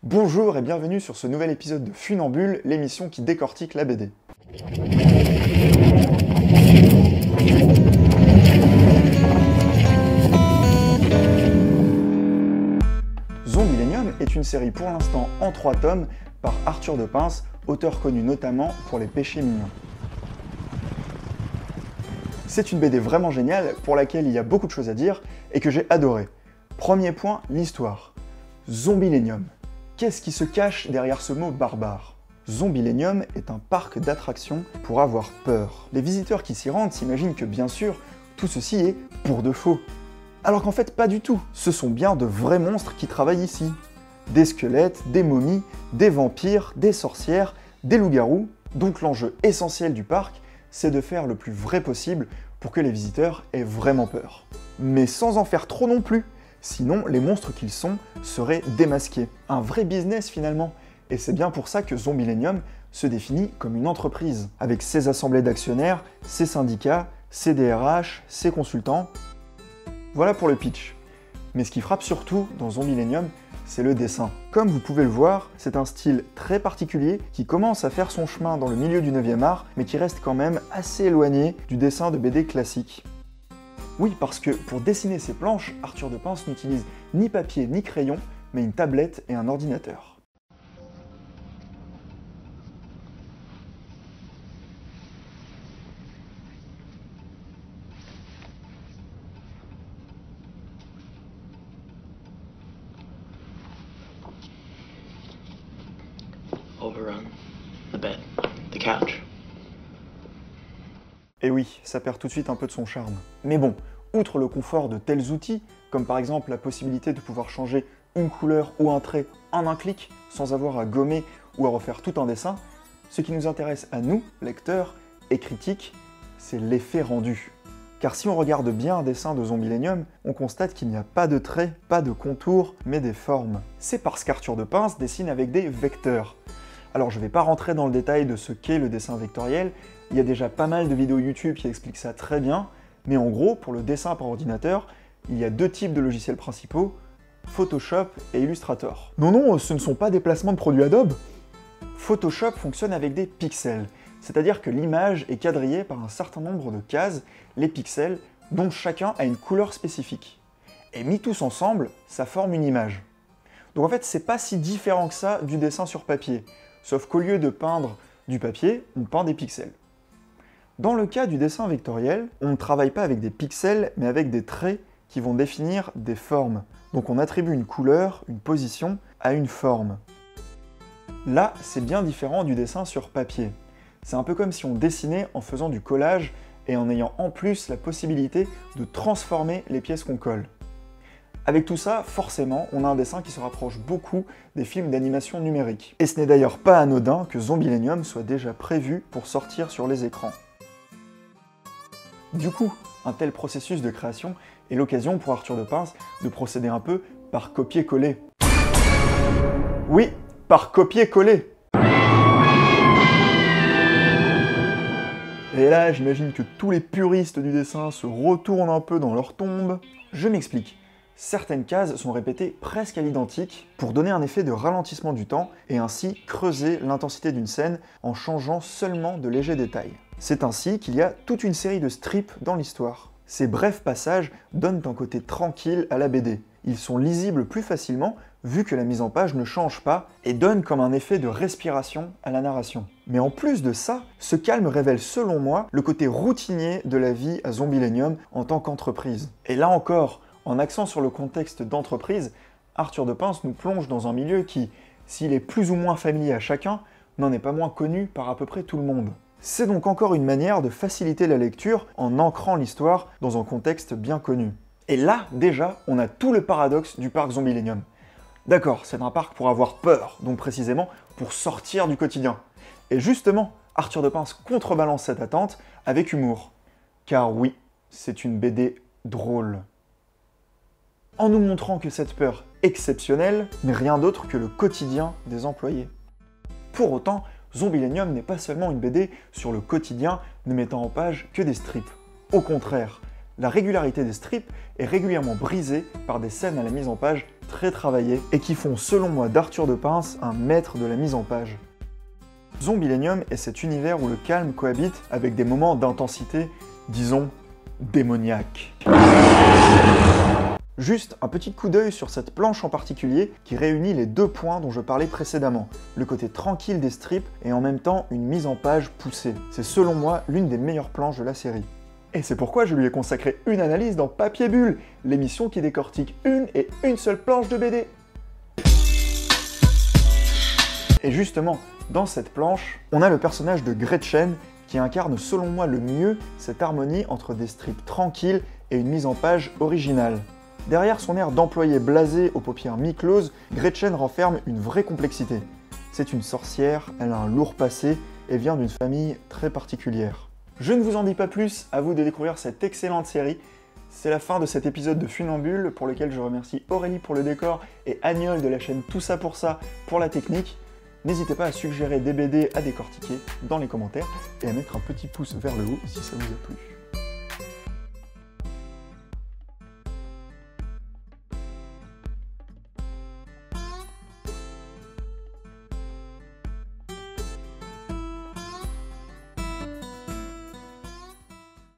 Bonjour et bienvenue sur ce nouvel épisode de Funambule, l'émission qui décortique la BD. Zombillenium est une série pour l'instant en 3 tomes par Arthur de Pince, auteur connu notamment pour Les Péchés Mignons. C'est une BD vraiment géniale pour laquelle il y a beaucoup de choses à dire et que j'ai adoré. Premier point, l'histoire. Zombillenium. Qu'est-ce qui se cache derrière ce mot barbare? Zombillenium est un parc d'attractions pour avoir peur. Les visiteurs qui s'y rendent s'imaginent que bien sûr, tout ceci est pour de faux. Alors qu'en fait pas du tout, ce sont bien de vrais monstres qui travaillent ici. Des squelettes, des momies, des vampires, des sorcières, des loups-garous, donc l'enjeu essentiel du parc, c'est de faire le plus vrai possible pour que les visiteurs aient vraiment peur. Mais sans en faire trop non plus, sinon les monstres qu'ils sont seraient démasqués. Un vrai business finalement, et c'est bien pour ça que Zombillenium se définit comme une entreprise, avec ses assemblées d'actionnaires, ses syndicats, ses DRH, ses consultants. Voilà pour le pitch. Mais ce qui frappe surtout dans Zombillenium, c'est le dessin. Comme vous pouvez le voir, c'est un style très particulier qui commence à faire son chemin dans le milieu du 9e art, mais qui reste quand même assez éloigné du dessin de BD classique. Oui, parce que pour dessiner ces planches, Arthur de Pince n'utilise ni papier ni crayon, mais une tablette et un ordinateur. Overrun. The bed. The couch. Et oui, ça perd tout de suite un peu de son charme. Mais bon, outre le confort de tels outils, comme par exemple la possibilité de pouvoir changer une couleur ou un trait en un clic, sans avoir à gommer ou à refaire tout un dessin, ce qui nous intéresse à nous, lecteurs et critiques, c'est l'effet rendu. Car si on regarde bien un dessin de Zombillenium, on constate qu'il n'y a pas de traits, pas de contours, mais des formes. C'est parce qu'Arthur de Pince dessine avec des vecteurs. Alors je ne vais pas rentrer dans le détail de ce qu'est le dessin vectoriel, il y a déjà pas mal de vidéos YouTube qui expliquent ça très bien, mais en gros, pour le dessin par ordinateur, il y a 2 types de logiciels principaux, Photoshop et Illustrator. Non, ce ne sont pas des placements de produits Adobe. Photoshop fonctionne avec des pixels, c'est-à-dire que l'image est quadrillée par un certain nombre de cases, les pixels, dont chacun a une couleur spécifique. Et mis tous ensemble, ça forme une image. Donc en fait, c'est pas si différent que ça du dessin sur papier, sauf qu'au lieu de peindre du papier, on peint des pixels. Dans le cas du dessin vectoriel, on ne travaille pas avec des pixels, mais avec des traits qui vont définir des formes. Donc on attribue une couleur, une position, à une forme. Là, c'est bien différent du dessin sur papier. C'est un peu comme si on dessinait en faisant du collage et en ayant en plus la possibilité de transformer les pièces qu'on colle. Avec tout ça, forcément, on a un dessin qui se rapproche beaucoup des films d'animation numérique. Et ce n'est d'ailleurs pas anodin que Zombillenium soit déjà prévu pour sortir sur les écrans. Du coup, un tel processus de création est l'occasion pour Arthur de Pince de procéder un peu par copier-coller. Oui, par copier-coller. Et là, j'imagine que tous les puristes du dessin se retournent un peu dans leur tombe. Je m'explique. Certaines cases sont répétées presque à l'identique pour donner un effet de ralentissement du temps et ainsi creuser l'intensité d'une scène en changeant seulement de légers détails. C'est ainsi qu'il y a toute une série de strips dans l'histoire. Ces brefs passages donnent un côté tranquille à la BD. Ils sont lisibles plus facilement vu que la mise en page ne change pas et donnent comme un effet de respiration à la narration. Mais en plus de ça, ce calme révèle selon moi le côté routinier de la vie à Zombillenium en tant qu'entreprise. Et là encore, en accent sur le contexte d'entreprise, Arthur de Pince nous plonge dans un milieu qui, s'il est plus ou moins familier à chacun, n'en est pas moins connu par à peu près tout le monde. C'est donc encore une manière de faciliter la lecture en ancrant l'histoire dans un contexte bien connu. Et là, déjà, on a tout le paradoxe du parc Zombillenium. D'accord, c'est un parc pour avoir peur, donc précisément pour sortir du quotidien. Et justement, Arthur de Pince contrebalance cette attente avec humour. Car oui, c'est une BD drôle. En nous montrant que cette peur exceptionnelle n'est rien d'autre que le quotidien des employés. Pour autant, Zombillenium n'est pas seulement une BD sur le quotidien ne mettant en page que des strips. Au contraire, La régularité des strips est régulièrement brisée par des scènes à la mise en page très travaillées et qui font, selon moi, d'Arthur de Pince un maître de la mise en page. Zombieillennium est cet univers où le calme cohabite avec des moments d'intensité, disons, démoniaque. Juste un petit coup d'œil sur cette planche en particulier qui réunit les deux points dont je parlais précédemment, le côté tranquille des strips et en même temps une mise en page poussée. C'est selon moi l'une des meilleures planches de la série. Et c'est pourquoi je lui ai consacré une analyse dans Papier Bulle, l'émission qui décortique une seule planche de BD. Et justement, dans cette planche, on a le personnage de Gretchen qui incarne selon moi le mieux cette harmonie entre des strips tranquilles et une mise en page originale. Derrière son air d'employé blasé aux paupières mi-closes, Gretchen renferme une vraie complexité. C'est une sorcière, elle a un lourd passé et vient d'une famille très particulière. Je ne vous en dis pas plus, à vous de découvrir cette excellente série. C'est la fin de cet épisode de Funambule, pour lequel je remercie Aurélie pour le décor et Agnol de la chaîne Tout ça pour ça pour la technique. N'hésitez pas à suggérer des BD à décortiquer dans les commentaires et à mettre un petit pouce vers le haut si ça vous a plu.